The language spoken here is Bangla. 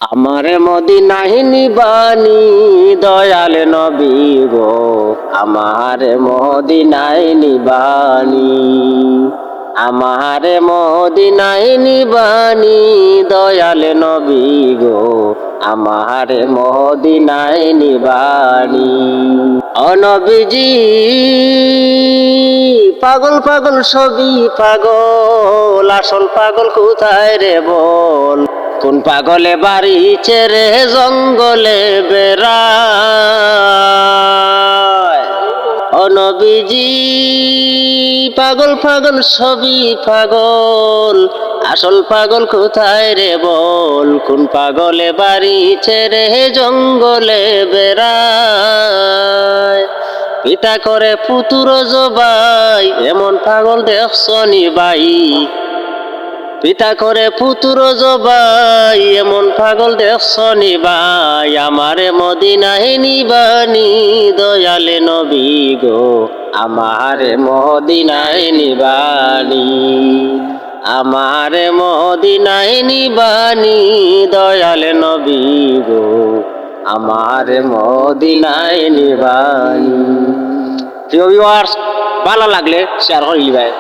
আমারে মদিনায় নিবানি দয়াল নবী গো, আমারে মদিনায় নিবানি, আমারে মদিনায় নিবানি দয়াল নবী গো, আমারে মদিনায় নিবানি। ও নবীজি পাগল পাগল সবই পাগল, আসল পাগল কোথায় রে বল? কোন পাগলে বাড়ি ছেড়ে জঙ্গলে বেড়ায়? ও নবীজি পাগল পাগল সবই পাগল, আসল পাগল কোথায় রে বল? কোন পাগলে বাড়ি ছেড়ে জঙ্গলে বেড়ায়? পিতা করে পুতুর জবাই, এমন পাগল দেখছনি ভাই? পিতা করে পুতুর জবাই, এমন পাগল দেখছনি ভাই? আমারে মদিনায় নিবানি দয়ালে নবী গো, আমারে মদিনায় নিবানি, আমারে মদিনায় নিবানি দয়ালে নবী গো, আমারে মদিনায় নিবানি। প্রিয় ভিউয়ার্স, ভালো লাগলে শেয়ার করে দিবেন।